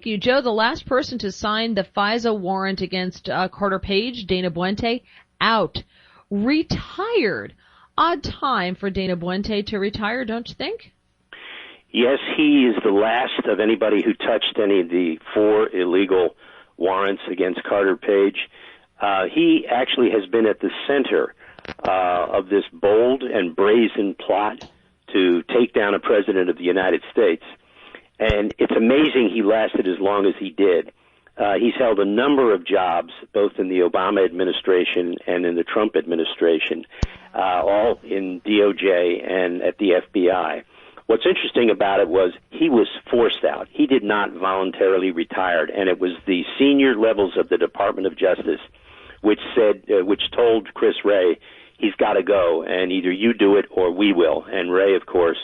you, Joe. The last person to sign the FISA warrant against Carter Page, Dana Boente, out. Retired. Odd time for Dana Boente to retire, don't you think? Yes, he is the last of anybody who touched any of the 4 illegal warrants against Carter Page. He actually has been at the center of this bold and brazen plot to take down a president of the United States. And it's amazing he lasted as long as he did. He's held a number of jobs, both in the Obama administration and in the Trump administration, all in DOJ and at the FBI. What's interesting about it was he was forced out. He did not voluntarily retire, and it was the senior levels of the Department of Justice which told Chris Wray, he's got to go, and either you do it or we will. And Wray, of course,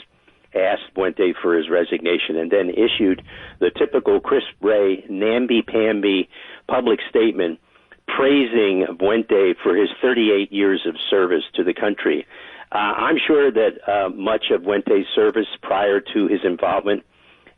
asked Boente for his resignation and then issued the typical Chris Wray namby-pamby public statement praising Boente for his 38 years of service to the country. I'm sure that much of Buente's service prior to his involvement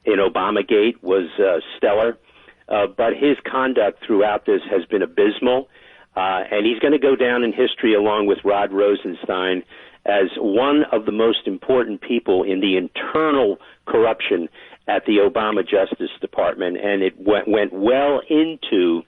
in Obamagate was stellar, but his conduct throughout this has been abysmal, and he's going to go down in history along with Rod Rosenstein as one of the most important people in the internal corruption at the Obama Justice Department, and it went well into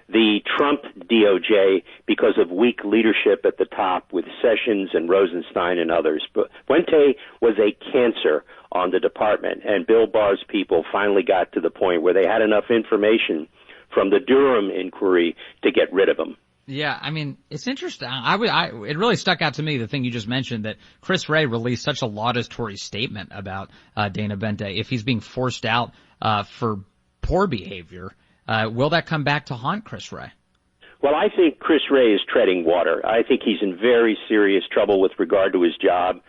the Trump DOJ because of weak leadership at the top with Sessions and Rosenstein and others. But Boente was a cancer on the department, and Bill Barr's people finally got to the point where they had enough information from the Durham inquiry to get rid of him. Yeah, I mean, it's interesting. It really stuck out to me, the thing you just mentioned, that Chris Wray released such a laudatory statement about Dana Boente. If he's being forced out for poor behavior, will that come back to haunt Chris Wray? Well, I think Chris Wray is treading water. I think he's in very serious trouble with regard to his job.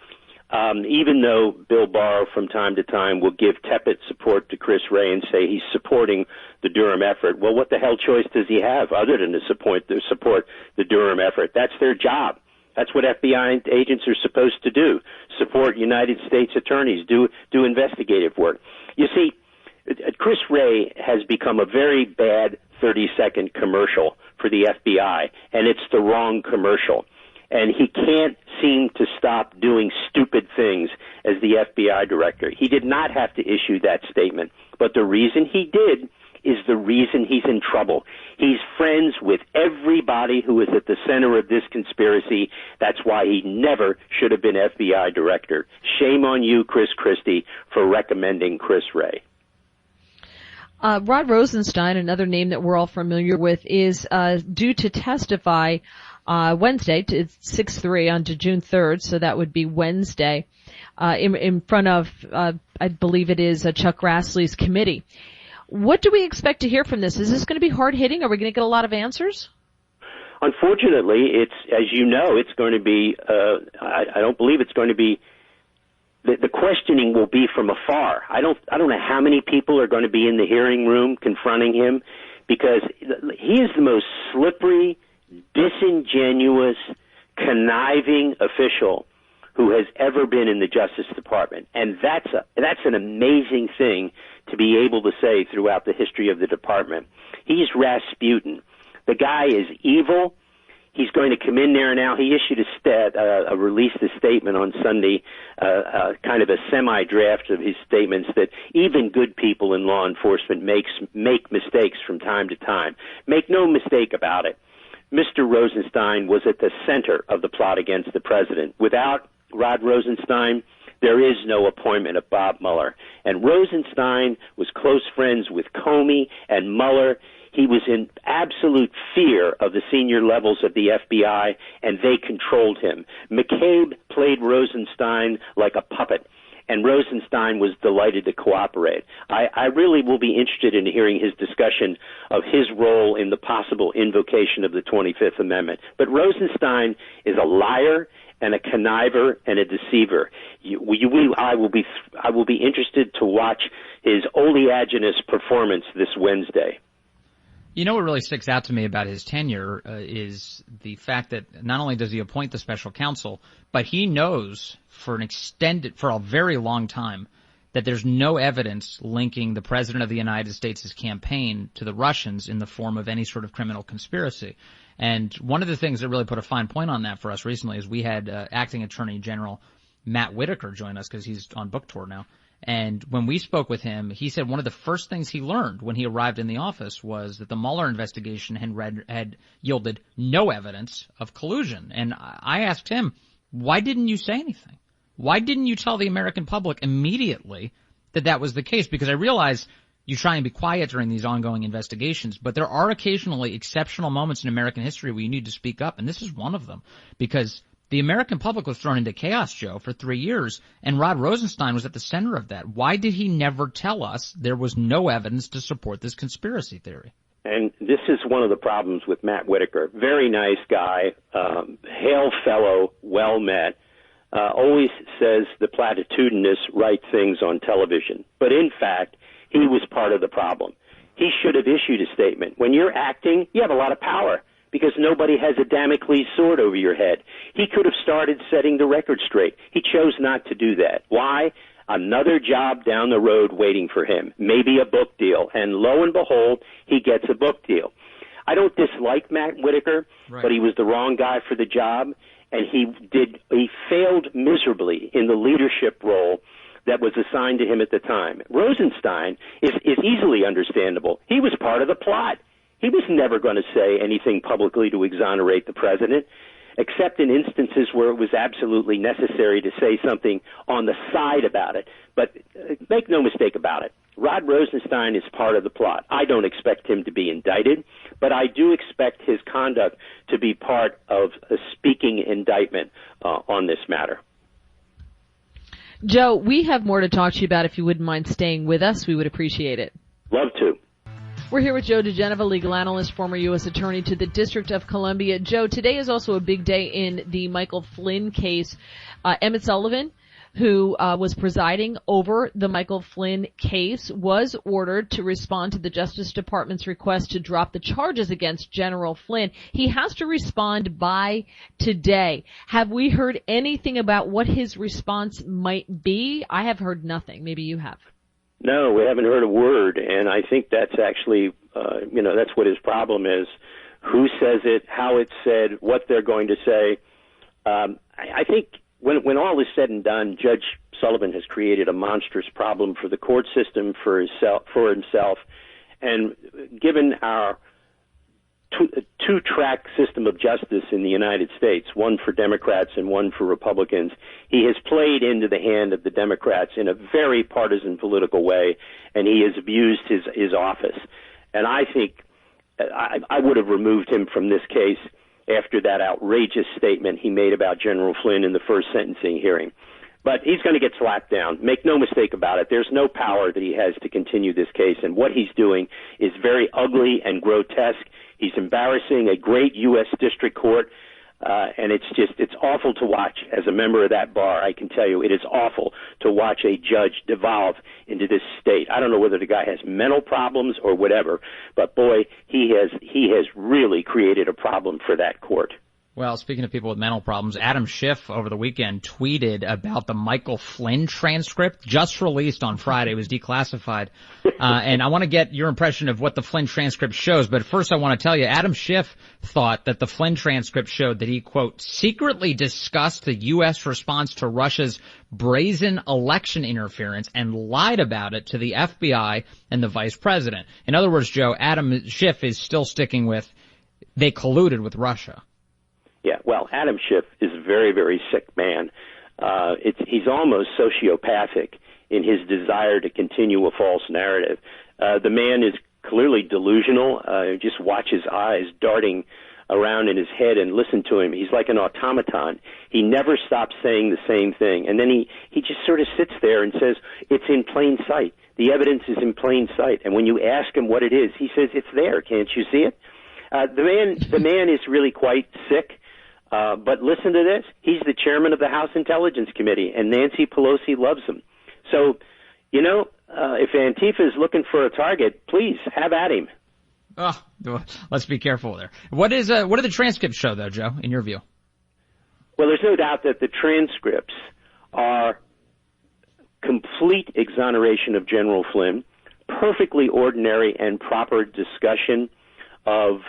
Even though Bill Barr from time to time will give tepid support to Chris Wray and say he's supporting the Durham effort, well, what the hell choice does he have other than to support the Durham effort? That's their job. That's what FBI agents are supposed to do, support United States attorneys, do investigative work. You see, Chris Wray has become a very bad 30-second commercial for the FBI, and it's the wrong commercial. And he can't seem to stop doing stupid things as the FBI director. He did not have to issue that statement, but the reason he did is the reason he's in trouble. He's friends with everybody who is at the center of this conspiracy. That's why he never should have been FBI director. Shame on you, Chris Christie, for recommending Chris Wray. Rod Rosenstein, another name that we're all familiar with, is due to testify Wednesday. It's 6/3 on to June 3rd, so that would be Wednesday, in front of, I believe it is Chuck Grassley's committee. What do we expect to hear from this? Is this going to be hard-hitting? Are we going to get a lot of answers? Unfortunately, as you know, it's going to be, I don't believe it's going to be, the questioning will be from afar. I don't know how many people are going to be in the hearing room confronting him, because he is the most slippery, disingenuous, conniving official who has ever been in the Justice Department. And that's an amazing thing to be able to say throughout the history of the department. He's Rasputin. The guy is evil. He's going to come in there now. He issued released a statement on Sunday, kind of a semi-draft of his statements that even good people in law enforcement make mistakes from time to time. Make no mistake about it. Mr. Rosenstein was at the center of the plot against the president. Without Rod Rosenstein, there is no appointment of Bob Mueller. And Rosenstein was close friends with Comey and Mueller. He was in absolute fear of the senior levels of the FBI, and they controlled him. McCabe played Rosenstein like a puppet, and Rosenstein was delighted to cooperate. I really will be interested in hearing his discussion of his role in the possible invocation of the 25th Amendment. But Rosenstein is a liar and a conniver and a deceiver. I will be interested to watch his oleaginous performance this Wednesday. You know what really sticks out to me about his tenure is the fact that not only does he appoint the special counsel, but he knows for a very long time that there's no evidence linking the President of the United States' campaign to the Russians in the form of any sort of criminal conspiracy. And one of the things that really put a fine point on that for us recently is we had Acting Attorney General Matt Whitaker join us because he's on book tour now. And when we spoke with him, he said one of the first things he learned when he arrived in the office was that the Mueller investigation had yielded no evidence of collusion. And I asked him, why didn't you say anything? Why didn't you tell the American public immediately that that was the case? Because I realize you try and be quiet during these ongoing investigations, but there are occasionally exceptional moments in American history where you need to speak up, and this is one of them. Because the American public was thrown into chaos, Joe, for 3 years, and Rod Rosenstein was at the center of that. Why did he never tell us there was no evidence to support this conspiracy theory? And this is one of the problems with Matt Whitaker. Very nice guy, hail fellow, well met, always says the platitudinous right things on television. But in fact, he was part of the problem. He should have issued a statement. When you're acting, you have a lot of power, because nobody has a Damocles sword over your head. He could have started setting the record straight. He chose not to do that. Why? Another job down the road waiting for him, maybe a book deal. And lo and behold, he gets a book deal. I don't dislike Matt Whitaker, but he was the wrong guy for the job, and he failed miserably in the leadership role that was assigned to him at the time. Rosenstein is easily understandable. He was part of the plot. He was never going to say anything publicly to exonerate the president, except in instances where it was absolutely necessary to say something on the side about it. But make no mistake about it, Rod Rosenstein is part of the plot. I don't expect him to be indicted, but I do expect his conduct to be part of a speaking indictment on this matter. Joe, we have more to talk to you about. If you wouldn't mind staying with us, we would appreciate it. Love to. We're here with Joe diGenova, legal analyst, former U.S. Attorney to the District of Columbia. Joe, today is also a big day in the Michael Flynn case. Emmett Sullivan, who was presiding over the Michael Flynn case, was ordered to respond to the Justice Department's request to drop the charges against General Flynn. He has to respond by today. Have we heard anything about what his response might be? I have heard nothing. Maybe you have. No, we haven't heard a word, and I think that's actually, that's what his problem is. Who says it, how it's said, what they're going to say. I think when all is said and done, Judge Sullivan has created a monstrous problem for the court system, for himself, and given our two-track system of justice in the United States, one for Democrats and one for Republicans, he has played into the hand of the Democrats in a very partisan political way, and he has abused his office. And I think I would have removed him from this case after that outrageous statement he made about General Flynn in the first sentencing hearing. But he's going to get slapped down. Make no mistake about it. There's no power that he has to continue this case, and what he's doing is very ugly and grotesque. He's embarrassing a great U.S. District Court, and it's awful to watch. As a member of that bar, I can tell you it is awful to watch a judge devolve into this state. I don't know whether the guy has mental problems or whatever, but boy, he has really created a problem for that court. Well, speaking of people with mental problems, Adam Schiff over the weekend tweeted about the Michael Flynn transcript just released on Friday. It was declassified. And I want to get your impression of what the Flynn transcript shows. But first I want to tell you, Adam Schiff thought that the Flynn transcript showed that he, quote, secretly discussed the U.S. response to Russia's brazen election interference and lied about it to the FBI and the vice president. In other words, Joe, Adam Schiff is still sticking with they colluded with Russia. Yeah, well, Adam Schiff is a very, very sick man. He's almost sociopathic in his desire to continue a false narrative. The man is clearly delusional. Just watch his eyes darting around in his head and listen to him. He's like an automaton. He never stops saying the same thing. And then he just sort of sits there and says, it's in plain sight. The evidence is in plain sight. And when you ask him what it is, he says, it's there. Can't you see it? The man is really quite sick. But listen to this. He's the chairman of the House Intelligence Committee, and Nancy Pelosi loves him. So, if Antifa is looking for a target, please have at him. Oh, let's be careful there. What do the transcripts show, though, Joe, in your view? Well, there's no doubt that the transcripts are complete exoneration of General Flynn, perfectly ordinary and proper discussion of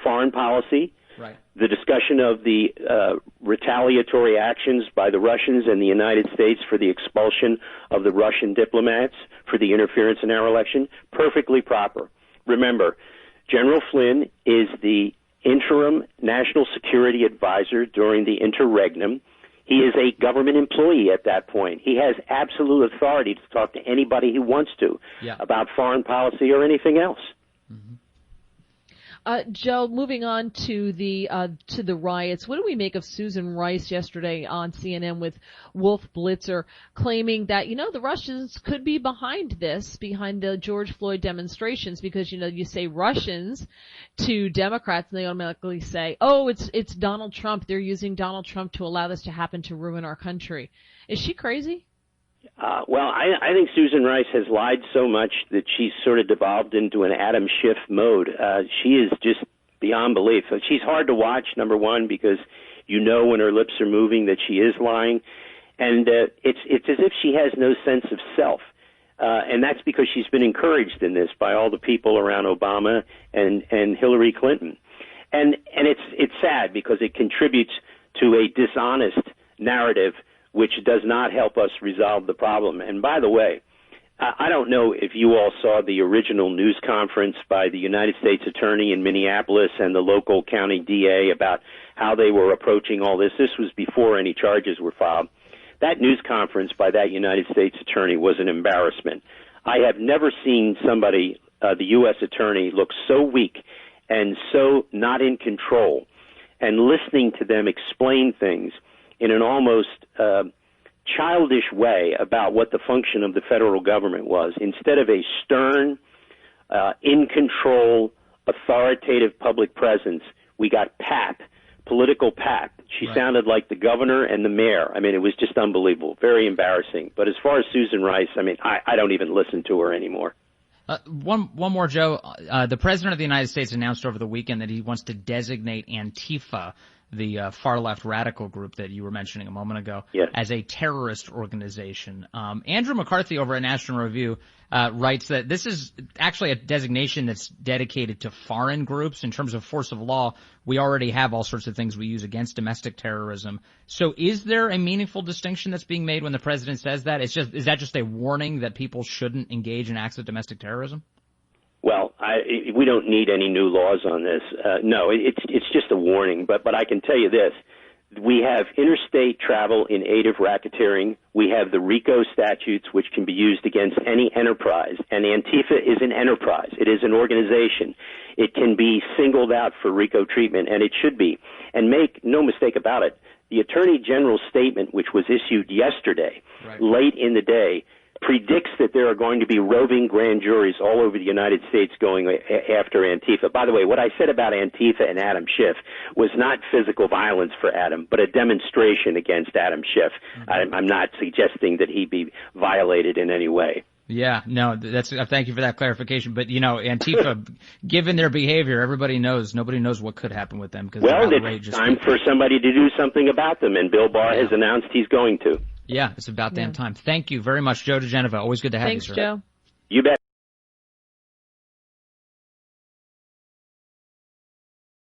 foreign policy, right. The discussion of the retaliatory actions by the Russians and the United States for the expulsion of the Russian diplomats for the interference in our election, perfectly proper. Remember, General Flynn is the interim national security advisor during the interregnum. He is a government employee at that point. He has absolute authority to talk to anybody he wants to about foreign policy or anything else. Mm-hmm. Joe, moving on to the riots, what do we make of Susan Rice yesterday on CNN with Wolf Blitzer claiming that, the Russians could be behind the George Floyd demonstrations because, you say Russians to Democrats and they automatically say, oh, it's Donald Trump. They're using Donald Trump to allow this to happen to ruin our country. Is she crazy? Well, I think Susan Rice has lied so much that she's sort of devolved into an Adam Schiff mode. She is just beyond belief. She's hard to watch, number one, because when her lips are moving that she is lying. And it's as if she has no sense of self. And that's because she's been encouraged in this by all the people around Obama and Hillary Clinton. And it's sad because it contributes to a dishonest narrative which does not help us resolve the problem. And by the way, I don't know if you all saw the original news conference by the United States Attorney in Minneapolis and the local county DA about how they were approaching all this. This was before any charges were filed. That news conference by that United States Attorney was an embarrassment. I have never seen somebody, the U.S. Attorney, look so weak and so not in control. And listening to them explain things in an almost childish way about what the function of the federal government was, instead of a stern, in-control, authoritative public presence, we got pap, political pap. She sounded like the governor and the mayor. I mean, it was just unbelievable, very embarrassing. But as far as Susan Rice, I mean, I don't even listen to her anymore. One more, Joe. The President of the United States announced over the weekend that he wants to designate Antifa, the far-left radical group that you were mentioning a moment ago, as a terrorist organization. Andrew McCarthy over at National Review writes that this is actually a designation that's dedicated to foreign groups. In terms of force of law, we already have all sorts of things we use against domestic terrorism. So is there a meaningful distinction that's being made when the President says that? Is that just a warning that people shouldn't engage in acts of domestic terrorism? Well, we don't need any new laws on this. No, it's just a warning. But I can tell you this. We have interstate travel in aid of racketeering. We have the RICO statutes, which can be used against any enterprise. And Antifa is an enterprise. It is an organization. It can be singled out for RICO treatment, and it should be. And make no mistake about it, the Attorney General's statement, which was issued yesterday, late in the day, predicts that there are going to be roving grand juries all over the United States going after Antifa. By the way, what I said about Antifa and Adam Schiff was not physical violence for Adam, but a demonstration against Adam Schiff. I'm not suggesting that he be violated in any way. Yeah, no, thank you for that clarification. But, Antifa, given their behavior, nobody knows what could happen with them. Well, it's time for somebody to do something about them, and Bill Barr has announced he's going to. Yeah, it's about damn time. Thank you very much, Joe diGenova. Always good to have you, sir. Thanks, Joe. You bet.